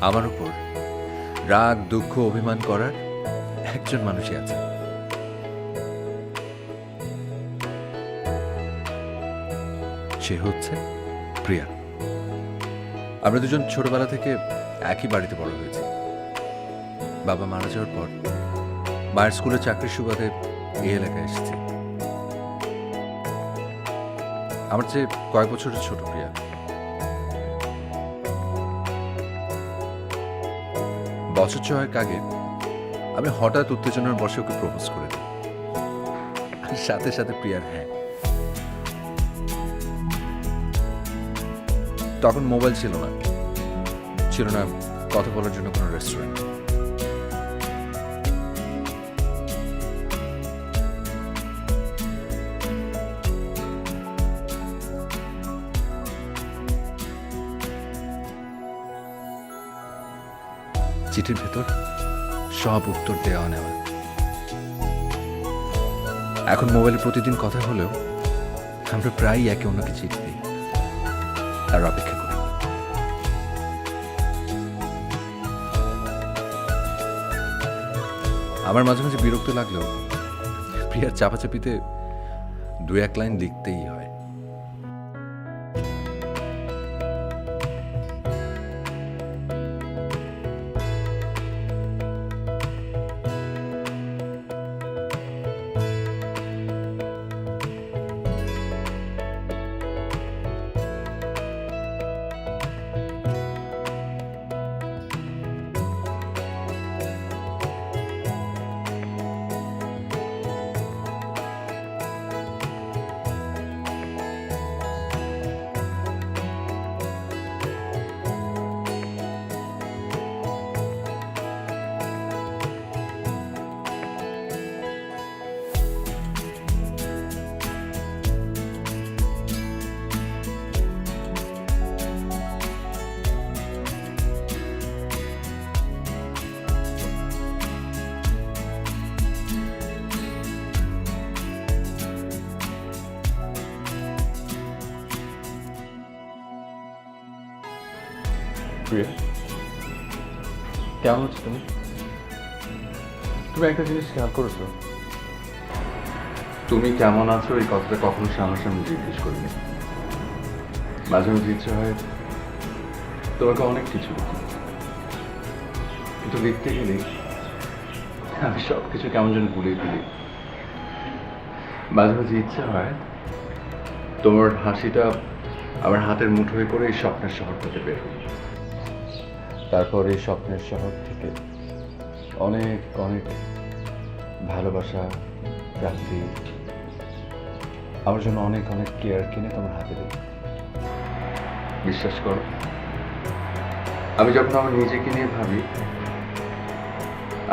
আমার উপর রাগ দুঃখ অভিমান করার একজন মানুষই আছে। সে হচ্ছে প্রিয়া। আমরা দুজন ছোটবেলা থেকে একই বাড়িতে বড় হয়েছি। বাবা মারা যাওয়ার পর মায়ের স্কুলে চাকরির সুবাদে এই এলাকায় এসেছি। আমার চেয়ে কয়েক বছরের ছোট প্রিয়া। বছর ছয়েক আগে আমি হঠাৎ উত্তেজনার বশে ওকে প্রপোজ করে দিই, আর সাথে সাথে প্রিয়ার হ্যাঁ। তখন মোবাইল ছিল না, ছিল না কথা বলার জন্য কোনো রেস্টুরেন্ট। চিঠির ভেতর সব উত্তর দেওয়া নেওয়া। এখন মোবাইলে প্রতিদিন কথা হলেও আমরা প্রায়ই একে অন্যকে চিঠি দিই আর অপেক্ষা করি। আমার মাঝে মাঝে বিরক্ত লাগলেও প্রিয়ার চাপাচাপিতে দু এক লাইন লিখতেই হয়। প্রিয়া, কেমন আছো তুমি? তুমি একটা জিনিস খেয়াল করেছো? তুমি কেমন আছো এই কথাটা কখনো সামনাসামনি জিজ্ঞেস করিনি। মাঝে মাঝে ইচ্ছে হয় তোমাকে অনেক কিছু লিখি, কিন্তু লিখতে গেলে আমি সব কিছু কেমন যেন ভুলে ফেলি। মাঝে মাঝে ইচ্ছে হয় তোমার হাসিটা আমার হাতের মুঠোয় করে এই স্বপ্নের শহরটাতে বের হই, তারপর এই স্বপ্নের শহর থেকে অনেক অনেক ভালোবাসা রাত্রি আমার জন্য অনেক অনেক কেয়ার কিনে তোমার হাতে দিই। বিশ্বাস করো, আমি যখন আমার নিজেকে নিয়ে ভাবি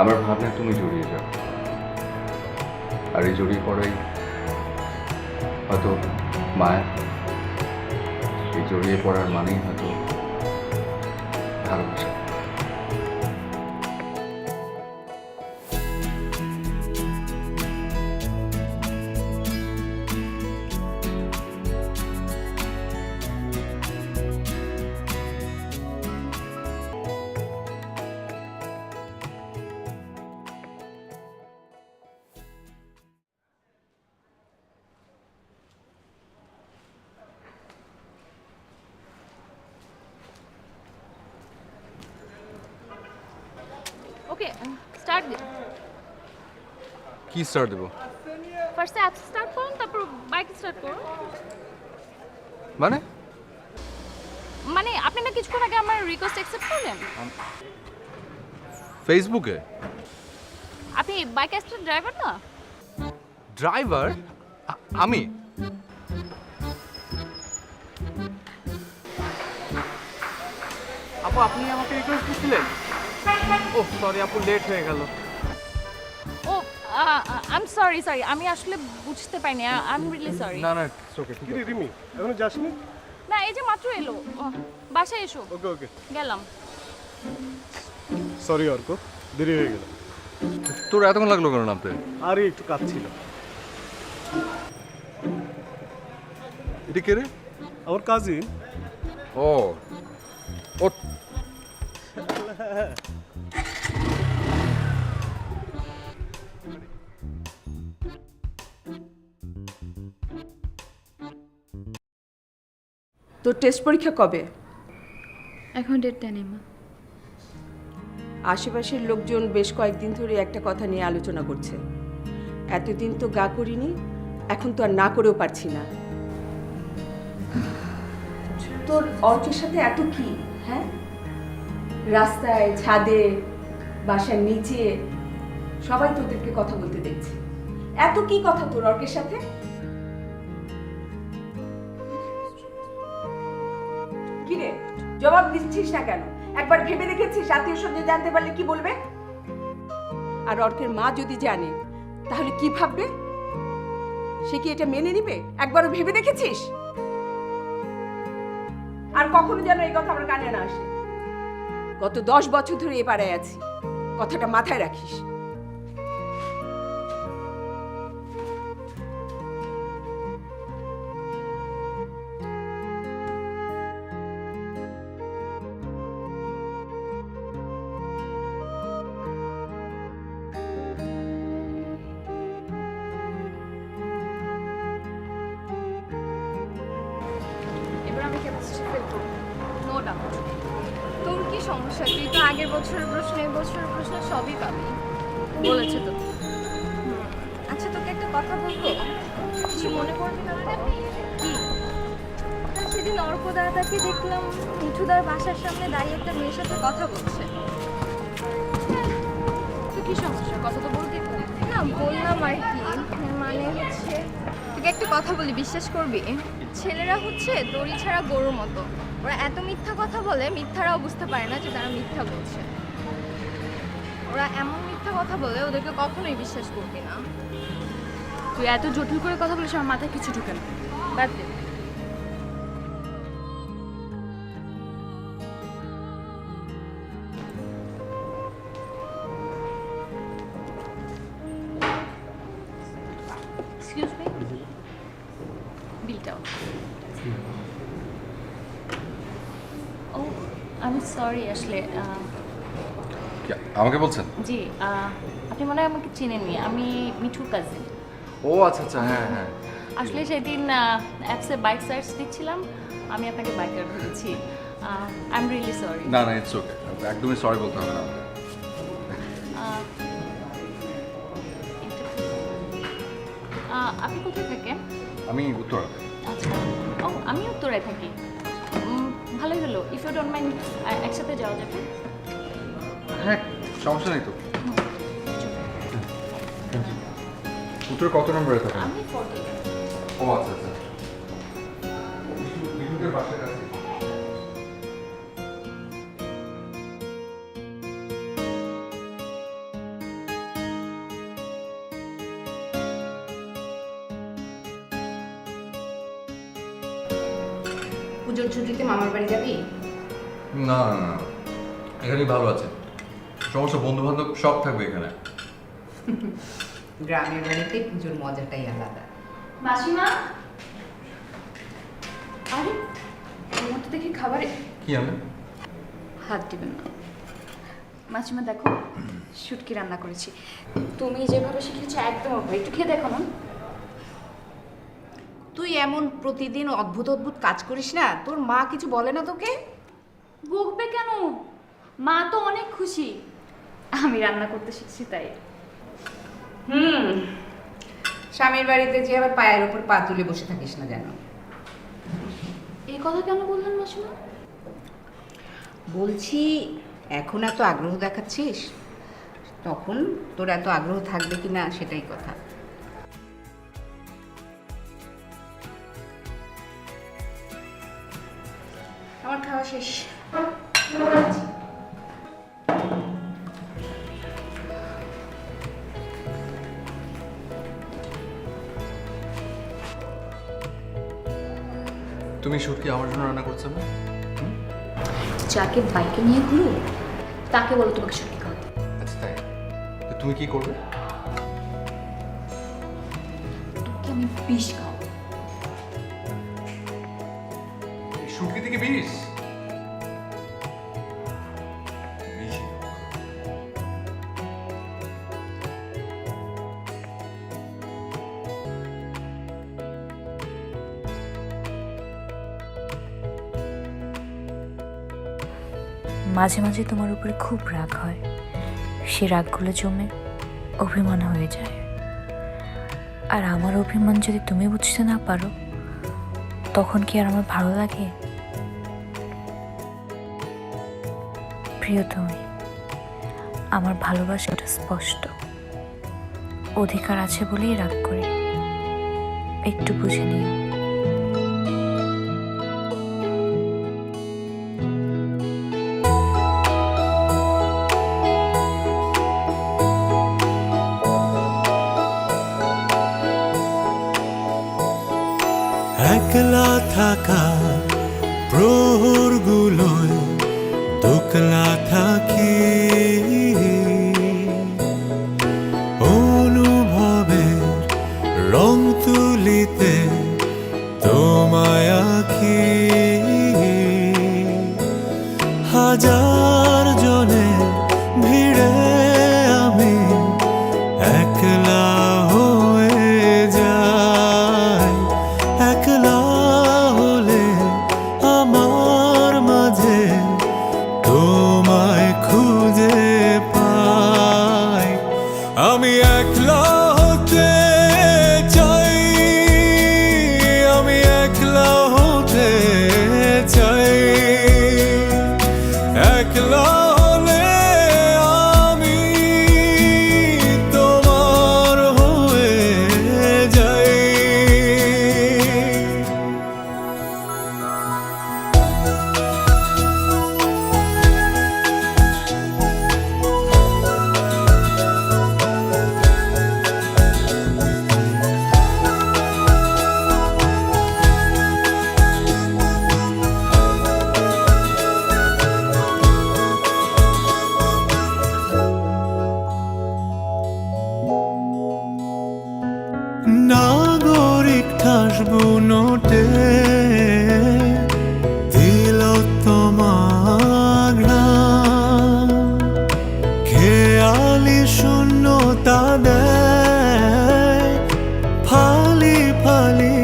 আমার ভাবনায় তুমি জড়িয়ে যাও, আর এই জড়িয়ে পড়াই হয়তো মায়া। এই জড়িয়ে পড়ার মানেই হয়তো ভালোবাসা। ওকে স্টার্ট দিন। কি স্টার্ট দেবো? ফার্স্টে অ্যাপ স্টার্ট করুন, তারপর বাইক স্টার্ট করুন। মানে মানে আপনি না কিছুক্ষণ আগে আমার রিকোয়েস্ট অ্যাকসেপ্ট করলেন। ফেসবুকে? আপনি বাইক অ্যাক্সিডেন্ট ড্রাইভার না? ড্রাইভার? আমি? আপু, আপনি আমাকে রিকোয়েস্ট দিয়েছিলেন? ও সরি আপু, লেট হয়ে গেল। ও আই এম সরি, আমি আসলে বুঝতে পারিনি। I am really sorry. না না, ওকে। কি রে রিমি, এখনো যাসনি? না, এই যে মাত্র এলো। বাসায় এসো। ওকে ওকে, গেলাম। সরি অর্ক, দেরি হয়ে গেল। তোর এতক্ষণ লাগলো কেন নামতে? আরে একটু কাজ ছিল। এটা কে রে? আমার কাজিন। ও ও তোর টেস্ট পরীক্ষা কবে? এখন ডেটটা নেই মা। আশেপাশের লোকজন বেশ কয়েকদিন ধরে একটা কথা নিয়ে আলোচনা করছে। এতদিন তো গা করিনি, এখন তো আর না করেও পারছি না। তোর অর্কের সাথে এত কি? হ্যাঁ, রাস্তায়, ছাদে, বাসার নিচে সবাই তোদেরকে কথা বলতে দেখছে। এত কি কথা তোর অর্কের সাথে? কিরে, জবাব দিচ্ছিস না কেন? একবার ভেবে দেখেছিস আত্মীয় স্বজন জানতে পারলে কি বলবে? আর অর্কের মা যদি জানে তাহলে কি ভাববে? সে কি এটা মেনে নিবে? একবারও ভেবে দেখেছিস? আর কখনো যেন এই কথা আমার কানে না আসে। গত 10 বছর ধরে এ পাড়ায় আছি, কথাটা মাথায় রাখিস। এবার আমি ক্যাপাসিটি ফেল করব, নো ডাউট। তোর কি সমস্যা? তুই তো আগের বছরের প্রশ্ন, এই বছরের প্রশ্ন সবই পাবি। বলেছে তো। আচ্ছা, তোকে একটা কথা বলবো, কিছু মনে করবি না তো? কি? সেদিন অর্কদাদাকে দেখলাম মিঠুদার বাসার সামনে দাঁড়িয়ে একটা মেয়ের সাথে কথা বলছে। তো কি সমস্যা? কথা তো বলতেই পারি। না, বললাম আর কি, মানে হচ্ছে তোকে একটা কথা বলি, বিশ্বাস করবি? ছেলেরা হচ্ছে দড়ি ছাড়া গরুর মতো। ওরা এত মিথ্যা কথা বলে, মিথ্যারাও বুঝতে পারে না যে তারা মিথ্যা বলছে। ওরা এমন মিথ্যা কথা বলে, ওদেরকে কখনোই বিশ্বাস করবি না। তুই এত জটিল করে কথা বলিস, আমার মাথায় কিছু ঢুকে না। বাদ দে। Excuse me, বিলটাও। ও, আমি সরি আসলে কি, আমাকে বলছেন? জি, আপনি মনে হয় আমাকে চিনেননি। আমি মিঠুর কাজিন। ও আচ্ছা আচ্ছা, হ্যাঁ হ্যাঁ। আসলে সেদিন অ্যাপসে বাইক সার্চ দিচ্ছিলাম, আমি আপনাকে বাইকার ধরেছি। I am really sorry. না না, ইটস ওকে, একদমই সরি বলতে হবে না। আপনি কোথায় থাকেন? আমি উত্তরাতে। আচ্ছা, ও আমি উত্তরায় থাকি। ভালোই হলো, ইফ ইউ ডোন্ট মাইন্ড একসাথে যাওয়া যাবে। হ্যাঁ, সমস্যা নেই তো। উত্তরে কত নম্বরে থাকেন? আমি 40। ও আচ্ছা আচ্ছা। বিদ্যুতের বাসার কাছে। পুজোর ছুটিতে মামার বাড়ি যাবি? না না না, এখানেই ভালো আছে। সমস্ত বন্ধু বান্ধব সব থাকবে এখানে। গ্রামের বাড়িতে পুজোর মজাটাই আলাদা। মাসিমা, আরে তোমার তো দেখি খাবারে কি আমি? হাত দিবেন না। মাসিমা দেখো, শুটকি রান্না করেছি। তুমি যেভাবে শিখেছো একদম হবে, একটু খেয়ে দেখো না। তুই এমন প্রতিদিন অদ্ভুত অদ্ভুত কাজ করিস না, তোর মা কিছু বলে না তোকে? বকবে কেন? মা তো অনেক খুশি আমি রান্না করতে শিখছি তাই। স্বামীর বাড়িতে যে আবার পায়ের ওপর পা তুলে বসে থাকিস না যেন। এই কথা কেন বললেন মাসিমা? বলছি, এখন এত আগ্রহ দেখাচ্ছিস, তখন তোর এত আগ্রহ থাকবে কি না সেটাই কথা। আমার খাওয়া শেষ। তুমি শুটকি আমার জন্য রান্না করছো না? যাকে বাইকে নিয়ে ঘুরো তাকে বলো তোমাকে শুটকি খাওয়াতে। আচ্ছা তাই, তো তুমি কি করবে? তোকে আমি বিষ খাওয়াবো। শুটকি থেকে বিষ? বিষ মাঝে মাঝে তোমার উপরে খুব রাগ হয়, সে রাগগুলো জমে অভিমান হয়ে যায়। আর আমার অভিমান যদি তুমি বুঝতে না পারো, তখন কি আর আমার ভালো লাগে? প্রিয় তুমি, আমার ভালোবাসাটা স্পষ্ট, অধিকার আছে বলেই রাগ করি, একটু বুঝে নিও। একলা থাকা প্রহরগুলোয় দোকলা থাকি, অনুভবের রং তুলিতে তোমায় আঁকি। হাজার জনের ভিড়ে আমি একলা হয়ে যাই, একলা হলে আমার মাঝে তোমায় খুঁজে পাই। আমি একলা হতে চাই, আমি একলা হতে চাই, একলা হলে আমি তোমার হয়ে যাই। নাগরিক ঠাসবু নোটে দিল তোমার ঘ্রাণ, খেয়ালি শূন্যতা দেয় ফালি ফালি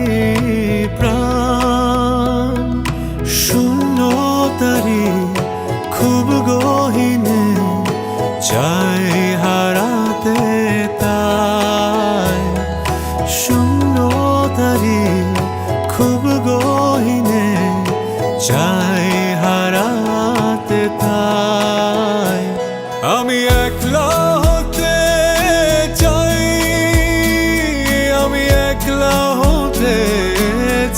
প্রাণ। শূন্যতারি খুব গহীনে চাই হারাতে তাই, শূন্যতারি খুব গহীনে চাই হারাতে তাই। আমি একলা হতে চাই, আমি একলা হতে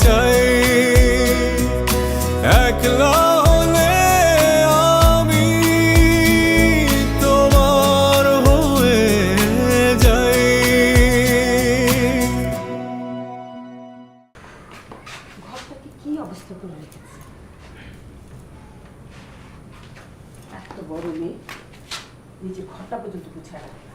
চাই, একলা হলে আমি তোমার হয়ে যাই। ঘরটাকে কি অবস্থা করে রেখেছে? এত বড় মেয়ে নিজে ঘরটা পর্যন্ত গুছায় রাখে না।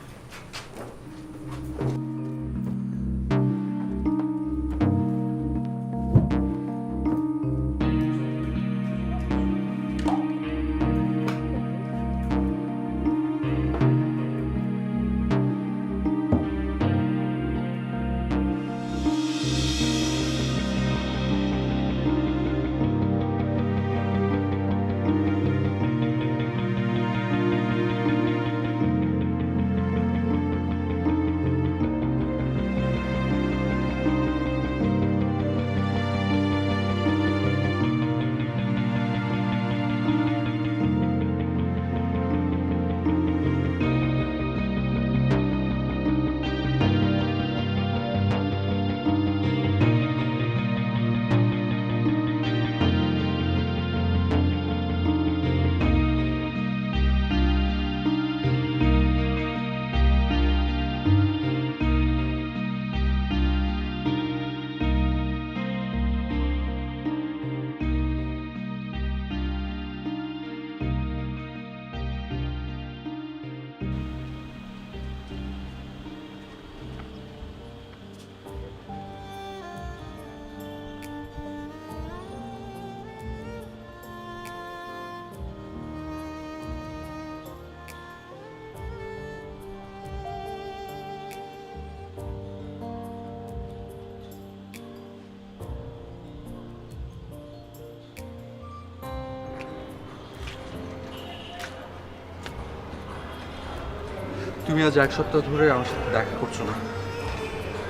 তুমি আজ এক সপ্তাহ ধরে আমার সাথে দেখা করছো না,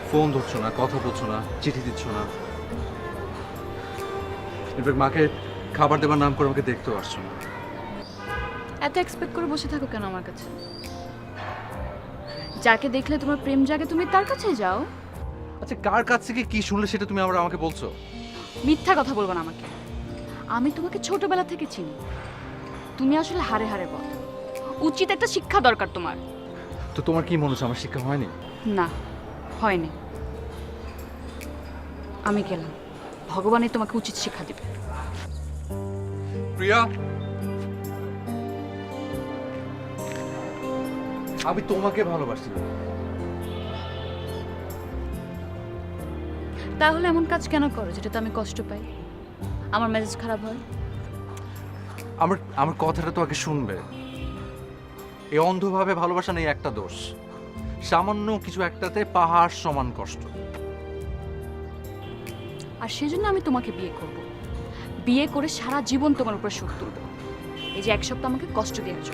ফোন ধরছো না, কথা বলছো না, চিঠি দিচ্ছ না। ইনফ্যাক্ট মাকে খাবার দেবার নাম করে আমাকে দেখতেও আসছো না। এত এক্সপেক্ট করে বসে থাকো কেন আমার কাছে? যাকে দেখলে তোমার প্রেম জাগে তুমি তার কাছে যাও। আচ্ছা, কার কাছ থেকে কি শুনলে সেটা তুমি আবার আমাকে বলছো? মিথ্যা কথা বলবো না আমাকে। আমি তোমাকে ছোটবেলা থেকে চিনি। তুমি আসলে হারে হারে পথ। উচিত একটা শিক্ষা দরকার তোমার। তো তোমার কি মনে হচ্ছে আমার শিক্ষা হয়নি? না, হয়নি। আমি গেলাম, ভগবানই তোমাকে উচিত শিক্ষা দিবে। প্রিয়া, আমি তোমাকে ভালোবাসি। তাহলে এমন কাজ কেন করো যেটাতে আমি কষ্ট পাই, আমার মেজাজ খারাপ হয়? আমার আমার কথাটা তো আগে শুনবে। এই অন্ধভাবে ভালোবাসা নেই একটা দোষ, সামান্য কিছু একটাতে পাহাড় সমান কষ্ট। আর সেজন্য আমি তোমাকে বিয়ে করব। বিয়ে করে সারা জীবন তোমার উপর সুখ তুলব। এই যে এক সপ্তাহ আমাকে কষ্ট দিয়েছ।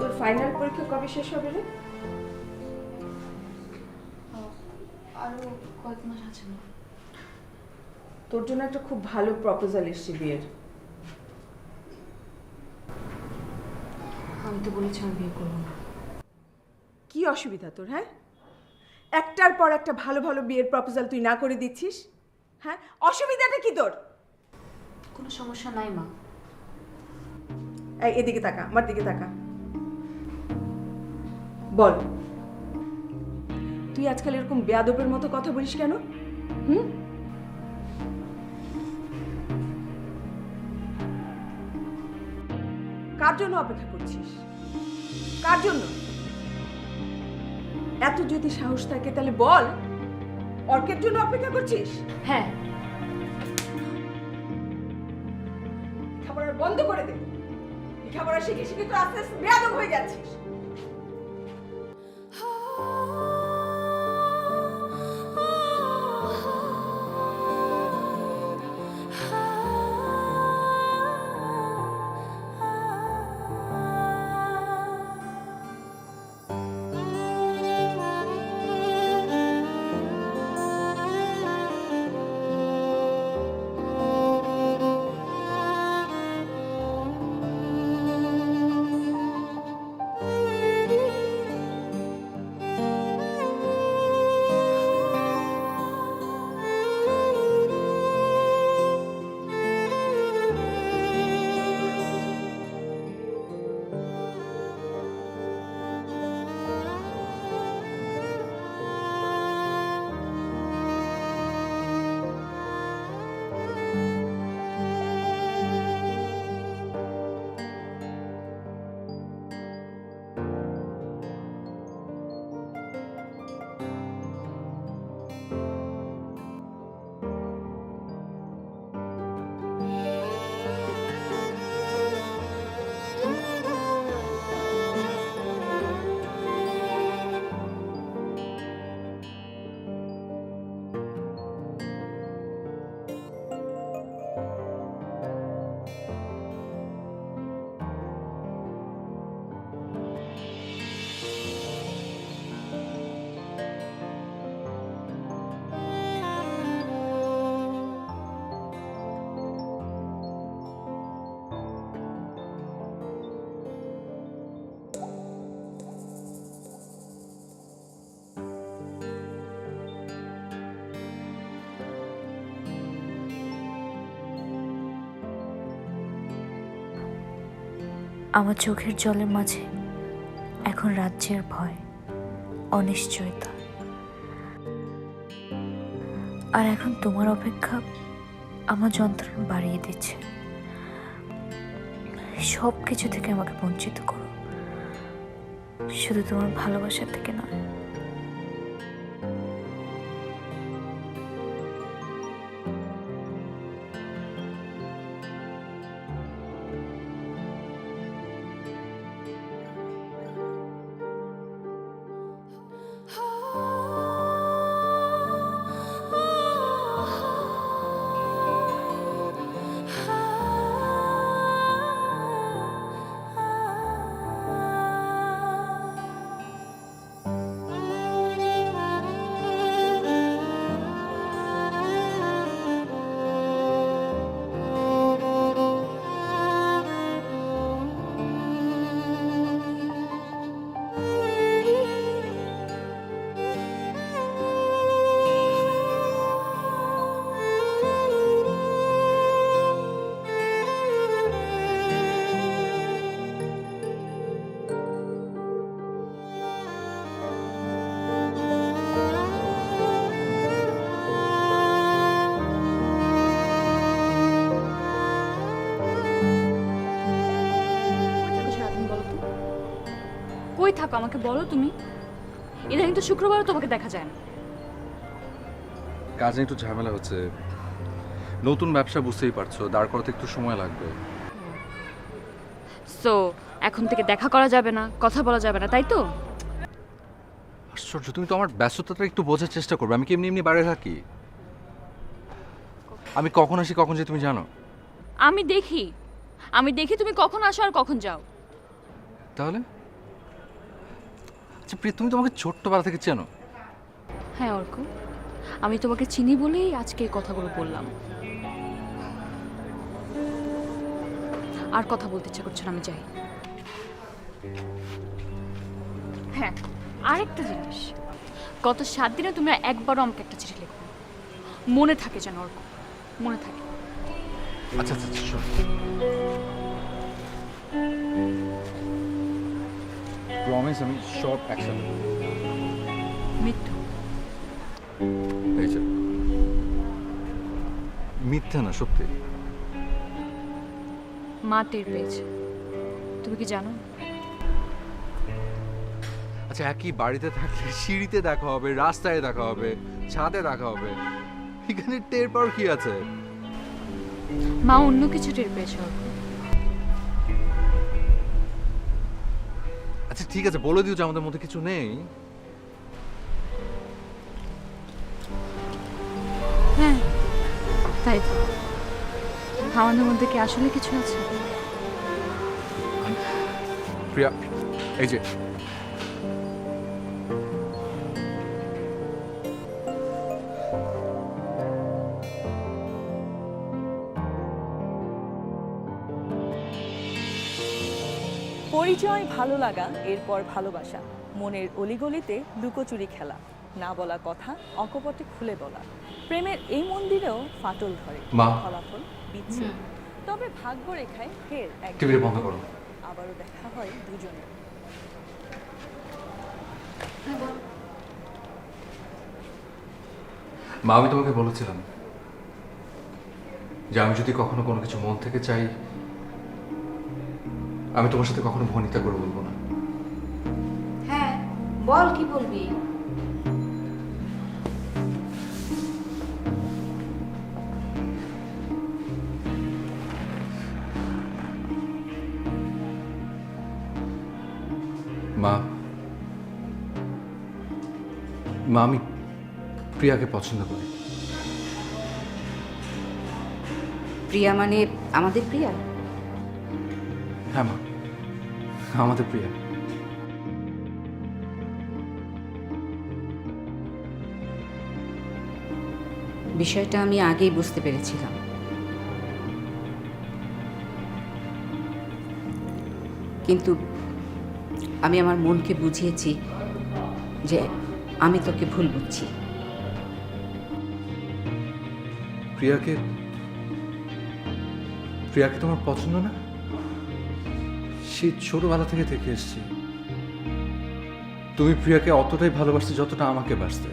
তোর ফাইনাল পরীক্ষা কবে শেষ হবে রে? আরো কয়েক মাস আছে না? তোর জন্য একটা খুব ভালো প্রপোজাল এসেছে বিয়ের। আমি তো বলেছি আমি বিয়ে করবো না। কি অসুবিধা তোর? হ্যাঁ, একটার পর একটা ভালো ভালো বিয়ের প্রপোজাল তুই না করে দিচ্ছিস। হ্যাঁ, অসুবিধাটা কি তোর? কোনো সমস্যা নাই মা। এই এদিকে তাকা, আমার দিকে তাকা। বল, তুই আজকাল এরকম বেয়াদবের মতো কথা বলিস কেন? হুম? কার জন্য অপেক্ষা করছিস? কার জন্য? এত যদি সাহস থাকে তাহলে বল, অর্কের জন্য অপেক্ষা করছিস? হ্যাঁ, খাবার বন্ধ করে দে। খাবার শিখে শিখে তো আস্তে আস্তে বেয়াদব হয়ে যাচ্ছিস। আমার চোখের জলের মাঝে এখন রাজ্যের ভয়, অনিশ্চয়তা। আর এখন তোমার অপেক্ষা আমার যন্ত্রণা বাড়িয়ে দিচ্ছে। সব কিছু থেকে আমাকে বঞ্চিত করো, শুধু তোমার ভালোবাসা থেকে নয়। কই থাকো আমাকে বলো তুমি? ইদানিং তো শুক্রবারও তোমাকে দেখা যায় না। কাজে একটু ঝামেলা হচ্ছে, নতুন ব্যবসা বুঝতেই পারছো, দাঁড় করাতে একটু সময় লাগবে। সো এখন থেকে দেখা করা যাবে না, কথা বলা যাবে না, তাই তো? আশ্চর্য, তুমি তো আমার ব্যস্ততাটা একটু বোঝার চেষ্টা করবে। আমি কি এমনি এমনি বাইরে থাকি? আমি কখন আসি কখন যাই তুমি জানো? আমি দেখি তুমি কখন আসো আর কখন যাও। তাহলে আচ্ছা প্রিয়া, তুমি তো আমাকে ছোট্টবেলা থেকে চেনো। হ্যাঁ অর্ক, আমি তোমাকে চিনি বলেই আজকে এই কথাগুলো বললাম। আর কথা বলতে ইচ্ছা করছে না, আমি যাই। হ্যাঁ, আরেকটা জিনিস, গত 7 দিনে তুমি একবারও আমাকে একটা চিঠি লেখো। মনে থাকে যেন অর্ক, মনে থাকে। আচ্ছা আচ্ছা আচ্ছা, শোনো। প্রমিস আমি সব অ্যাকশন। মৃত্যু এই যে মিথ্যা না, সত্যি। মা টের পেয়েছে, তুমি কি জানো? আচ্ছা, একই বাড়িতে থাকলে সিঁড়িতে দেখা হবে, রাস্তায় দেখা হবে, ছাদে দেখা হবে, এখানে টের পাওয়ার কি আছে? মা অন্য কিছু টের পেয়েছে অর্ক। আচ্ছা ঠিক আছে, বলে দিও যে আমাদের মধ্যে কিছু নেই। হ্যাঁ তাই তো, আমাদের মধ্যে কি আসলে কিছু আছে? প্রিয়া, এই যে পরিচয়, ভালো লাগা, এরপর ভালোবাসা, মনের অলিগলিতে লুকোচুরি খেলা, না বলা কথা অকপটে খুলে বলা, প্রেমের এই মন্দিরেও ফাটল ধরে, মা। ফলাফল বিচ্ছেদ। তবে ভাগ্য রেখায় ফের টিভিটা বন্ধ করো। আবারও দেখা হয় দুজনের। মা, আমি তোমাকে বলেছিলাম যে আমি যদি কখনো কোনো কিছু মন থেকে চাই, আমি তোমার সাথে কখনো ভনিতা করে বলবো না। হ্যাঁ বল, কি বলবি? মা, আমি প্রিয়াকে পছন্দ করি। প্রিয়া মানে আমাদের প্রিয়া? হ্যাঁ মা, আমাদের প্রিয়া। বিষয়টা আমি আগেই বুঝতে পেরেছিলাম, কিন্তু আমি আমার মনকে বুঝিয়েছি যে আমি তোকে ভুল বুঝছি। প্রিয়াকে তোমার পছন্দ না? সেই ছোটবেলা থেকে থেকে এসছি। তুমি প্রিয়াকে অতটাই ভালোবাসতে যতটা আমাকে বাসতে।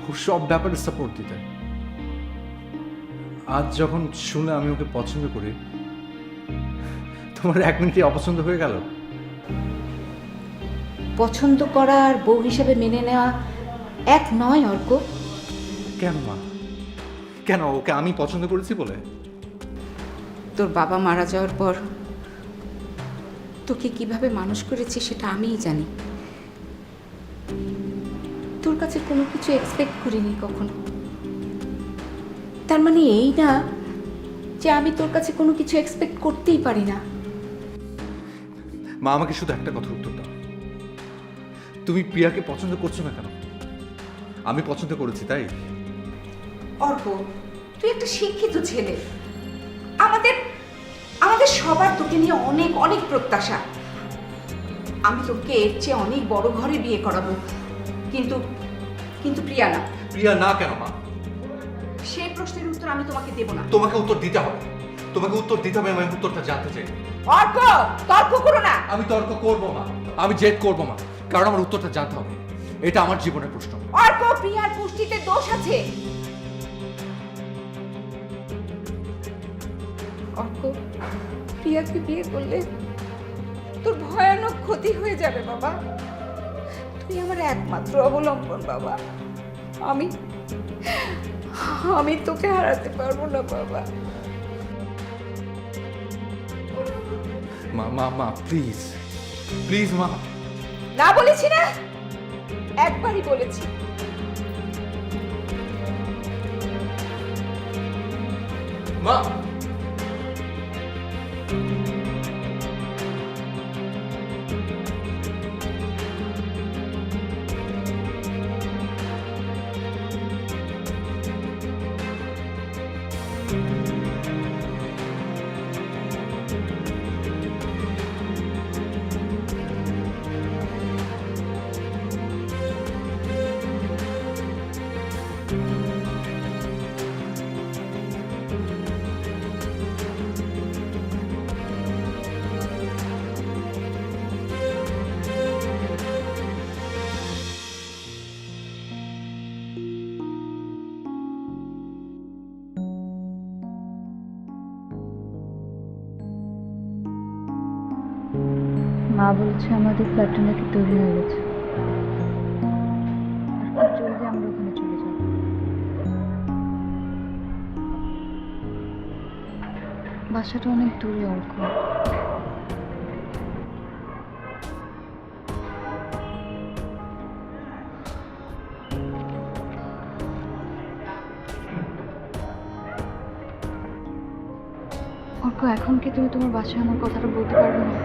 ওর সব ব্যাপারে সাপোর্ট দিতে। আজ যখন শুনে আমি ওকে পছন্দ করি, তোমার 1 মিনিটে অপছন্দ হয়ে গেল? পছন্দ করা আর বউ হিসেবে মেনে নেওয়া এক নয় অর্ক। কেন মা? কেন? ওকে আমি পছন্দ করেছি বলে? তোর বাবা মারা যাওয়ার পর তোকে কিভাবে মানুষ করেছি সেটা আমিই জানি। তোর কাছে কোনো কিছু এক্সপেক্ট করিনি কখনো। তার মানে এই না যে আমি তোর কাছে কোনো কিছু এক্সপেক্ট করতেই পারি না। মা, আমাকে শুধু একটা কথার উত্তর দাও। তুমি প্রিয়াকে পছন্দ করছো না কেন? আমি পছন্দ করেছি তাই। অর্ক, তুই একটা শিক্ষিত ছেলে। আমাদের সবার তোকে নিয়ে অনেক অনেক প্রত্যাশা। আমি তোকে এর চেয়ে অনেক বড় ঘরে বিয়ে করাবো, কিন্তু কিন্তু প্রিয়া না। প্রিয়া না কেন মা? সেই প্রশ্নের উত্তর আমি তোমাকে দেব না। তোমাকে উত্তর দিতে হবে। তোমাকে উত্তর দিতে হবে। আমি উত্তরটা জানতে চাই। অর্ক, তর্ক করো না। আমি তর্ক করবো মা, আমি জেদ করবো মা, কারণ আমার উত্তরটা জানতে হবে। এটা আমার জীবনের প্রশ্ন। অর্ক, প্রিয়ার পুষ্টিতে দোষ আছে। অর্ক, প্রিয়াকে বিয়ে করলে তোর ভয়ানক ক্ষতি হয়ে যাবে বাবা। তুই আমার একমাত্র অবলম্বন বাবা। আমি তোকে হারাতে পারবো না বাবা। মা মা মা, প্লিজ প্লিজ মা। না বলেছি না? একবারই বলেছি। মা, মা বলছে আমাদের ফ্ল্যাটটা নাকি তৈরি হয়ে গেছে, আর খুব জলদি আমরা ওখানে চলে যাব। বাসাটা অনেক দূরে অর্ক। অর্ক, এখন কি তুমি তোমার বাসায় আমার কথাটা বলতে পারবে না?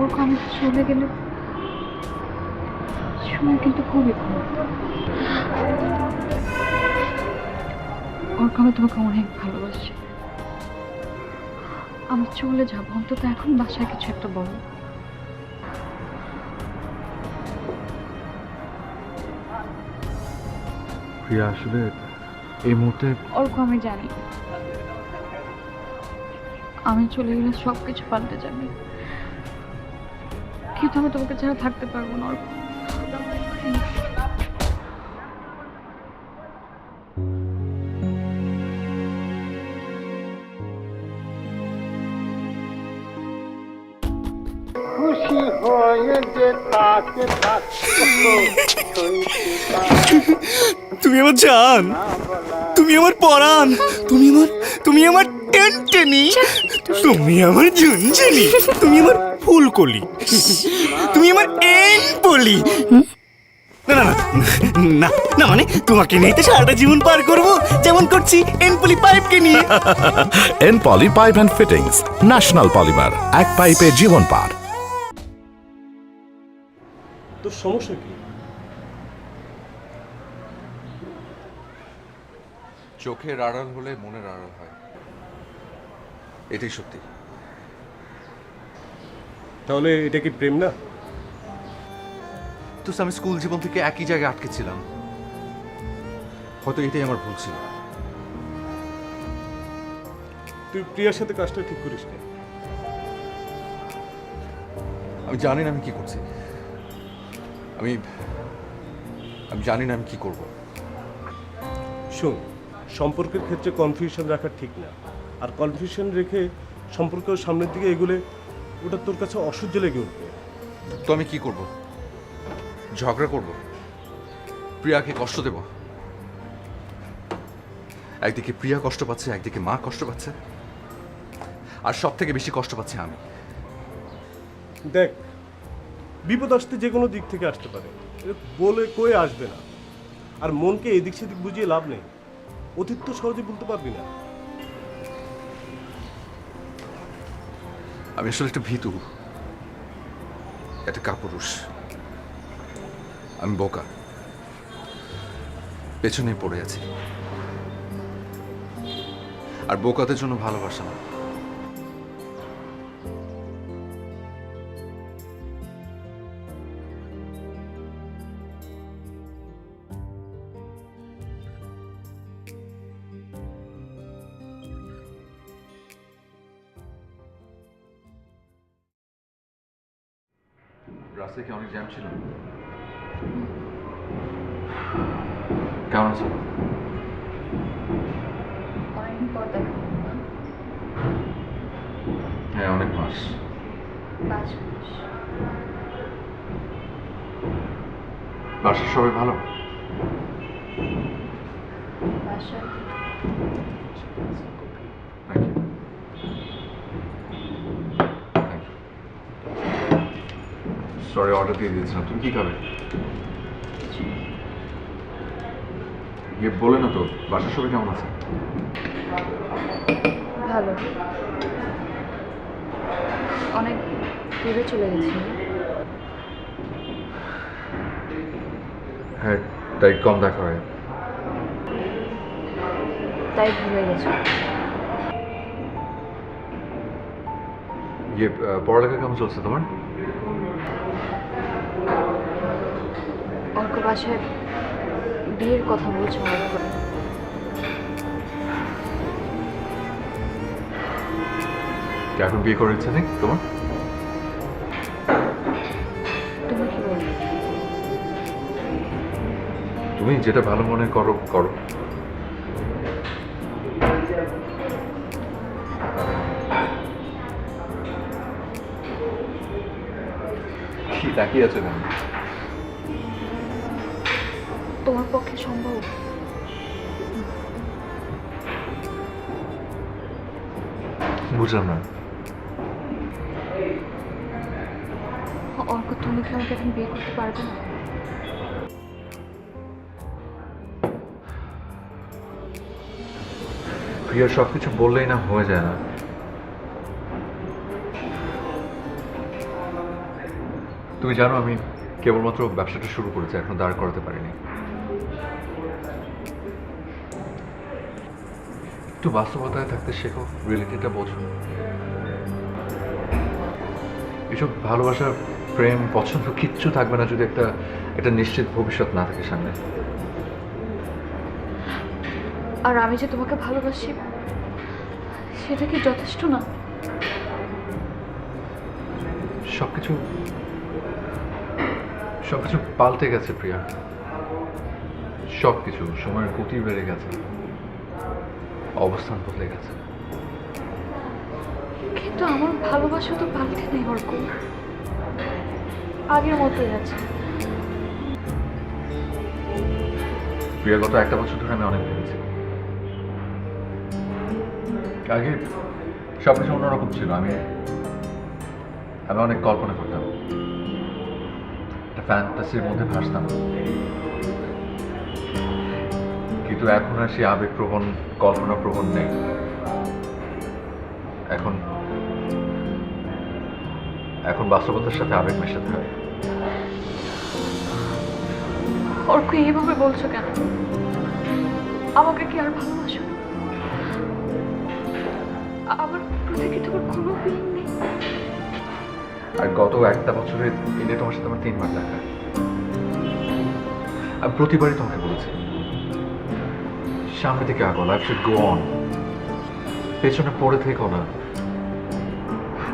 অর্ক, আমি চলে গেলে সময় কিন্তু খুবই কম। অর্ক, আমি তোমাকে অনেক ভালোবাসি। আমি চলে যাবো, অন্তত এখন বাসায় কিছু একটা বলো। প্রিয়া, আসলে এই মুহূর্তে অর্ক, আমি জানি আমি চলে গেলে সবকিছু পাল্টে যাবে, কিন্তু আমি তোমাকে ছাড়া থাকতে পারবো না অর্ক। খুশি হয়ে যে তাকে তুমি আমার জান, তুমি আমার পরাণ, তুমি আমার টেনটেনি, তুমি আমার ঝুনঝুনি, তুমি আমার ফুলকলি, তুমি আমার এনপলি। না না না না, মানে তোমাকে নিয়ে তো সারাটা জীবন পার করবো, যেমন করছি এনপলি পাইপকে নিয়ে। NPoly pipe and fittings, national polymer, এক পাইপে জীবন পার। তোর সমস্যা কি? চোখের আড়াল হলে মনের আড়াল হয়, এটাই সত্যি। তাহলে এটা কি প্রেম না? তো আমি স্কুল জীবন থেকে একই জায়গায় আটকে ছিলাম, হয়তো এটাই আমার ভুল ছিল। তুই প্রিয়ার সাথে কাজটা ঠিক করিস না। আমি জানি না আমি কি করছি। আমি আমি জানি না আমি কি করব। শোন, সম্পর্কের ক্ষেত্রে কনফিউশন রাখা ঠিক না, আর কনফিউশন রেখে সম্পর্ক সামনের দিকে এগুলে ওটা তোর কাছে অসহ্য লেগে উঠবে। তো আমি কি করব? ঝগড়া করব? প্রিয়াকে কষ্ট দেব? একদিকে প্রিয়া কষ্ট পাচ্ছে, একদিকে মা কষ্ট পাচ্ছে, আর সব থেকে বেশি কষ্ট পাচ্ছে আমি। দেখ, বিপদ আসতে যে কোনো দিক থেকে আসতে পারে, এটা বলে কয়ে আসবে না। আর মনকে এদিক সেদিক বুঝিয়ে লাভ নেই, অতীত তো সহজে বলতে পারবি না। আমি আসলে একটা ভীতু, একটা কাপুরুষ। আমি বোকা, পেছনে পড়ে আছি। আর বোকাদের জন্য ভালোবাসা না। রাস্তায় কি অনেক জ্যাম ছিল? কেমন আছো? অনেকদিন পর দেখা হলো না। হ্যাঁ, অনেক মাস। 5 মাস। বাসার সবাই ভালো? বাসায় থ্যাংক ইউ। সরি, অর্ডার দিয়ে দিয়েছিলাম। তুমি কি খাবে? গিয়ে বলে না তো, বাসার সবাই কেমন আছে? ভালো। অনেক দূরে চলে গেছি। হ্যাঁ, তাই কম দেখা হয়। তাই ভুলে গেছি। পড়ালেখা কেমন চলছে তোমার? অর্ক বাসায় বিয়ের কথা বলছে অনেক করে। এখন বিয়ে করার ইচ্ছা নেই তোমার? তুমি কি বলবে? তুমি যেটা ভালো মনে করো করো। কি তাকিয়ে আছো কেন? তোমার পক্ষে সম্ভব? বুঝলাম না। অর্ক, তুমি কি আমাকে এখন বিয়ে করতে পারবে না? প্রিয়া সবকিছু বললেই না হয়ে যায় না। তুমি জানো আমি কেবলমাত্র ব্যবসাটা শুরু করেছি, এখন দাঁড় করাতে পারিনি। একটু বাস্তবতায় থাকতে শেখো, রিয়েলিটিটা বোঝো। এসব ভালোবাসা, প্রেম, পছন্দ কিচ্ছু থাকবে না যদি একটা নিশ্চিত ভবিষ্যৎ না থাকে সামনে। আর আমি যে তোমাকে ভালোবাসি সেটা কি যথেষ্ট না? সবকিছু পাল্টে গেছে প্রিয়া। সবকিছু, সময়ের গতি বেড়ে গেছে, অবস্থান বদলে গেছে। কিন্তু আমার ভালোবাসা তো পাল্টে নেই অর্ক, আগের মতোই আছে। প্রিয়া, গত 1 বছর ধরে আমি অনেক ভেবেছি। আগে সবকিছু অন্যরকম ছিল। আমি অনেক কল্পনা করতাম, একটা ফ্যান্টাসির মধ্যে ভাসতাম। কিন্তু এখন আর সেই আবেগপ্রবণ, কল্পনাপ্রবণ নেই। এখন বাস্তবতার সাথে আবেগ মেশাতে হয়। অর্ক, এইভাবে বলছো কেন? আমাকে কি আর ভালোবাসো না? আমার প্রতি কি তোমার কোনো ফিলিং নেই? আর গত 1 বছরে দিনে তোমার সাথে আমার 3 বার দেখা। আমি প্রতিবারই তোমাকে বলেছি সামনের দিকে আগো, লাইফ শুড গো অন। পেছনে পড়ে থেকো না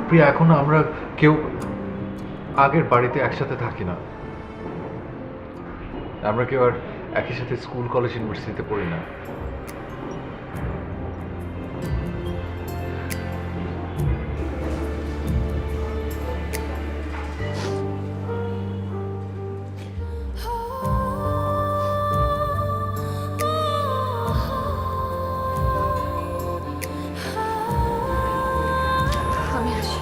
প্রিয়া। এখন আমরা কেউ আগের বাড়িতে একসাথে থাকি না, আমরা কেউ আর একই সাথে স্কুল কলেজ ইউনিভার্সিটিতে পড়ি না। আমি আসি।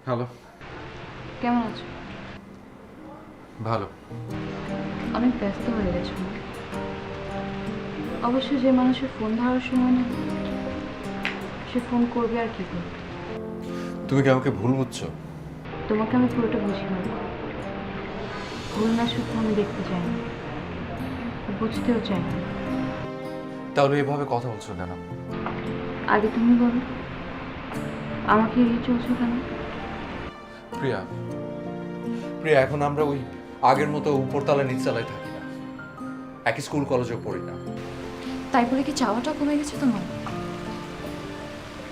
হ্যালো, কেমন আছো? ভালো। অনেক ব্যস্ত হয়ে গেছো। অবশ্য যে মানুষের ফোন ধরার সময় নেই সে ফোন করবে আর কি করবে। তুমি কি আমাকে ভুল বুঝছো? তোমাকে আমি পুরোটা বুঝি না। ভুল না শুধু আমি দেখতে চাই না, বুঝতেও চাই না। তাহলে এভাবে কথা বলছো কেন? আগে তুমি বলো, আমাকে এড়িয়ে চলছো কেন? প্রিয়া, প্রিয়া, এখন আমরা ওই আগের মতো উপরতলা নিচতলায় থাকি না, একই স্কুল কলেজেও পড়ি না। তাই বলে কি চাওয়াটা কমে গেছে তোমার?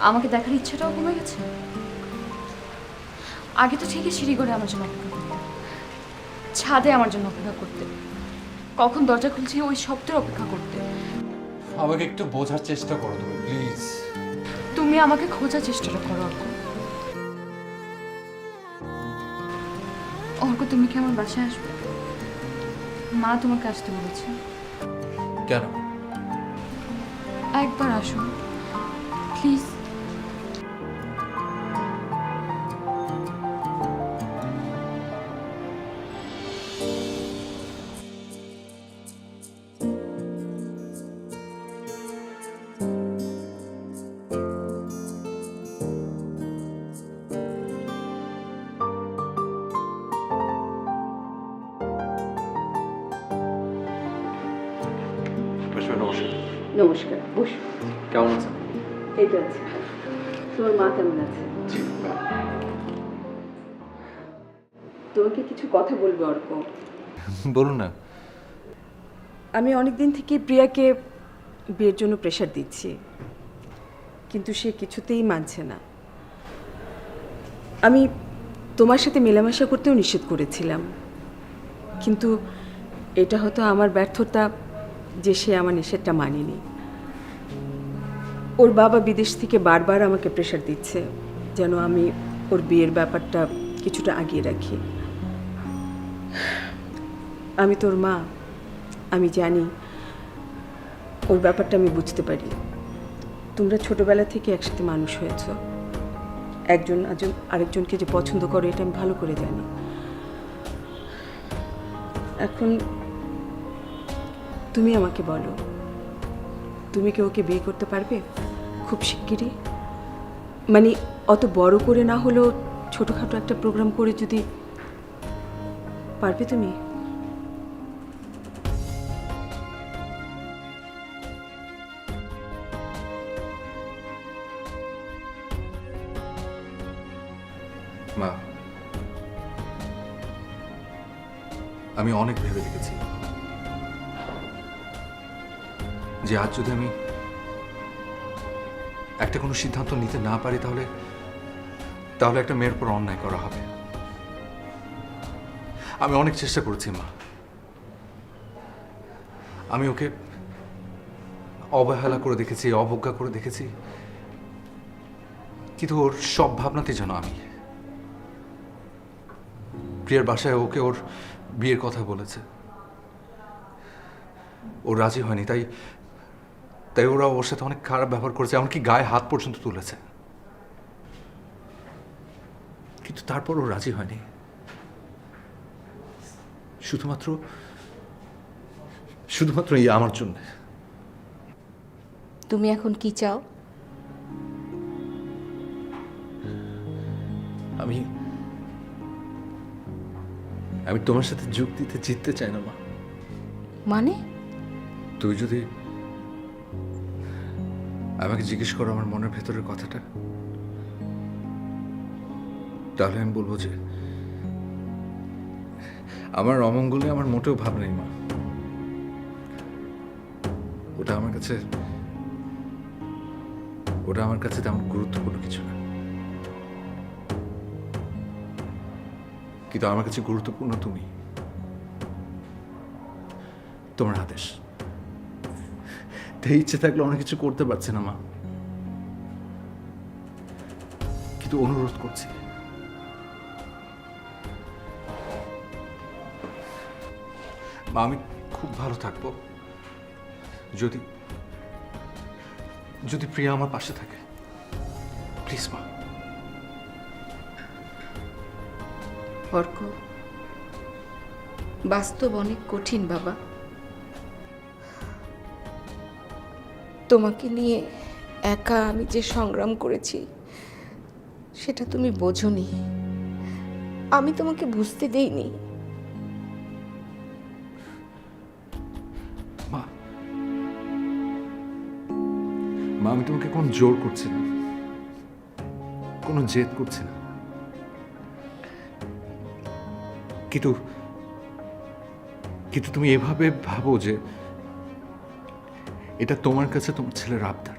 আমাকে দেখার ইচ্ছাটাও কমে গেছে? আগে তো ঠিকই সিঁড়ি করে আমার জন্য অপেক্ষা করতে, ছাদে আমার জন্য অপেক্ষা করতে, কখন দরজা খুলছে ওই শব্দের অপেক্ষা করতে। আমাকে একটু বোঝার চেষ্টা করো তুমি, প্লিজ। তুমি আমাকে খোঁজার চেষ্টাটা করো অর্ক। অর্ক, তুমি কি আমার বাসায় আসবে? মা তোমাকে আসতে বলেছে। কেন? একবার আসো প্লিজ। নমস্কার। নমস্কার, বসো। কেমন আছেন? এই তো আছে। তোমার মা কেমন আছে? জি, তোমাকে কিছু কথা বলবো অর্ক। বলুন না। আমি অনেকদিন থেকে প্রিয়াকে বিয়ের জন্য প্রেশার দিচ্ছি, কিন্তু সে কিছুতেই মানছে না। আমি তোমার সাথে মেলামেশা করতেও নিষেধ করেছিলাম, কিন্তু এটা হয়তো আমার ব্যর্থতা যে সে আমার নিষেধটা মানেনি। ওর বাবা বিদেশ থেকে বারবার আমাকে প্রেশার দিচ্ছে যেন আমি ওর বিয়ের ব্যাপারটা কিছুটা আগিয়ে রাখি। আমি তোর মা, আমি জানি ওর ব্যাপারটা আমি বুঝতে পারি। তোমরা ছোটবেলা থেকে একসাথে মানুষ হয়েছ, একজন আরেকজনকে যে পছন্দ করো এটা আমি ভালো করে জানি। এখন তুমি আমাকে বলো, তুমি কি ওকে বিয়ে করতে পারবে খুব শিগগিরই? মানে অত বড় করে না হলেও ছোটোখাটো একটা প্রোগ্রাম করে যদি পারবে তুমি? মা, আমি অনেক ভেবে দেখেছি যে আজ যদি আমি একটা কোনো সিদ্ধান্ত নিতে না পারি তাহলে তাহলে একটা মেয়ের উপর অন্যায় করা হবে। আমি অনেক চেষ্টা করেছি মা, আমি ওকে অবহেলা করে দেখেছি, অবজ্ঞা করে দেখেছি, কিন্তু ওর সব ভাবনাতেই যেন আমি। প্রিয়ার বাসায় ওকে ওর বিয়ের কথা বলেছে, ও রাজি হয়নি, তাই তাই ওরা ওর সাথে অনেক খারাপ ব্যবহার করেছে, এমনকি গায়ে হাত পর্যন্ত তুলেছে। কিন্তু তারপর ও রাজি হয়নি, শুধুমাত্র শুধুমাত্র এই আমার জন্য। তুমি এখন কি চাও? আমি আমি তোমার সাথে যুক্তিতে জিততে চাই না মা। মানে? তুই যদি আমাকে জিজ্ঞেস করো আমার মনের ভেতরের কথাটা, তাহলে আমি বলবো যে আমার অমঙ্গলে আমার মোটেও ভাব নেই মা। ওটা আমার কাছে তেমন গুরুত্বপূর্ণ কিছু না, কিন্তু আমার কাছে গুরুত্বপূর্ণ তুমি, তোমার আদেশ। তাই ইচ্ছে থাকলে অনেক কিছু করতে পারছে না মা, কিন্তু অনুরোধ করছি, মা আমি খুব ভালো থাকবো যদি যদি প্রিয়া আমার পাশে থাকে। প্লিজ মা। অর্ক, বাস্তব অনেক কঠিন বাবা। তোমাকে নিয়ে একা আমি যে সংগ্রাম করেছি সেটা তুমি বোঝোনি, আমি তোমাকে বুঝতে দেইনি। মা মা আমি তোমাকে কোনো জোর করছি না, কোনো জেদ করছি না, কিন্তু কিন্তু তুমি এভাবে ভাবো যে এটা তোমার কাছে তোমার ছেলের আবদার।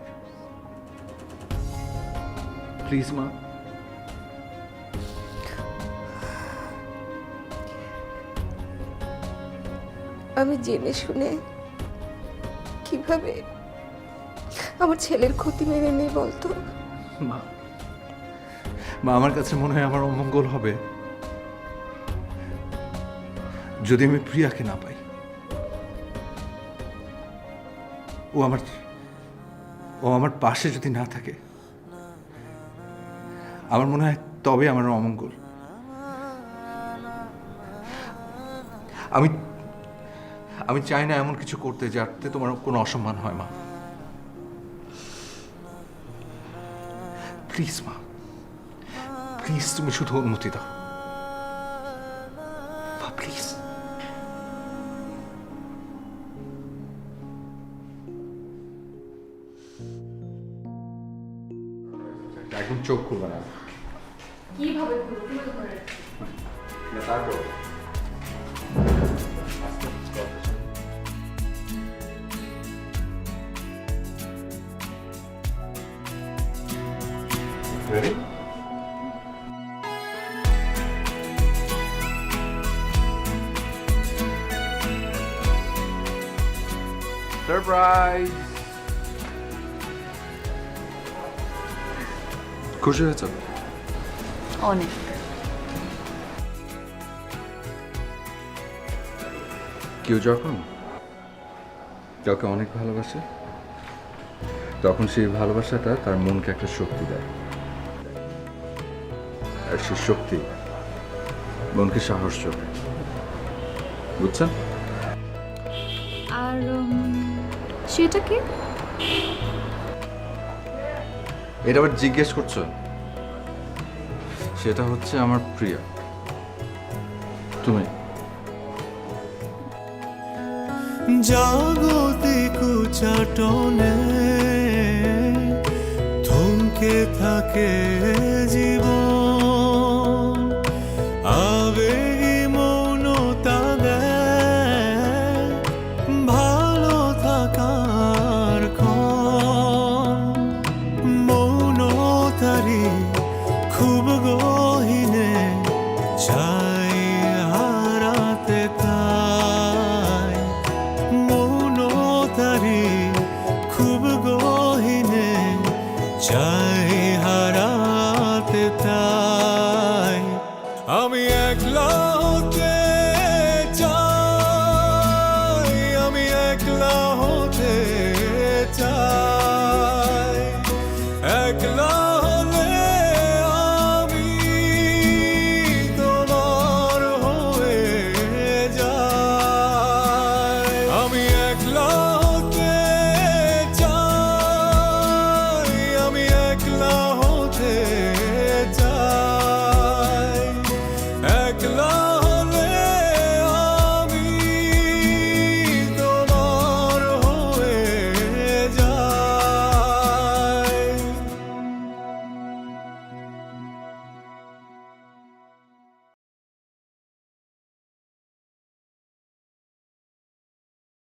প্লিজ মা। আমি জেনে শুনে কিভাবে আমার ছেলের ক্ষতি মেনে নেই বলতো? মা মা আমার কাছে মনে হয় আমার অমঙ্গল হবে যদি আমি প্রিয়াকে না পাই। ও আমার পাশে যদি না থাকে, আমার মনে হয় তবে আমার অমঙ্গল। আমি আমি চাই না এমন কিছু করতে যাতে তোমার কোনো অসম্মান হয় মা। প্লিজ মা, প্লিজ তুমি শুধু অনুমতি দাও মা, প্লিজ। একদম চোখ খুলবে না। কিভাবে খুলবো? তারপর Ready? Surprise! খুশি হয়েছ? অনেক। কেউ যখন কাউকে অনেক ভালোবাসে তখন সেই ভালোবাসাটা তার মনকে একটা শক্তি দেয়, আর সেই শক্তি মনকে সাহস যোগায়। বুঝছেন? আর সেটা কি? এটা আবার জিজ্ঞেস করছো? সেটা হচ্ছে আমার প্রিয়া, তুমি। জাগতিক চাটনে থমকে থাকে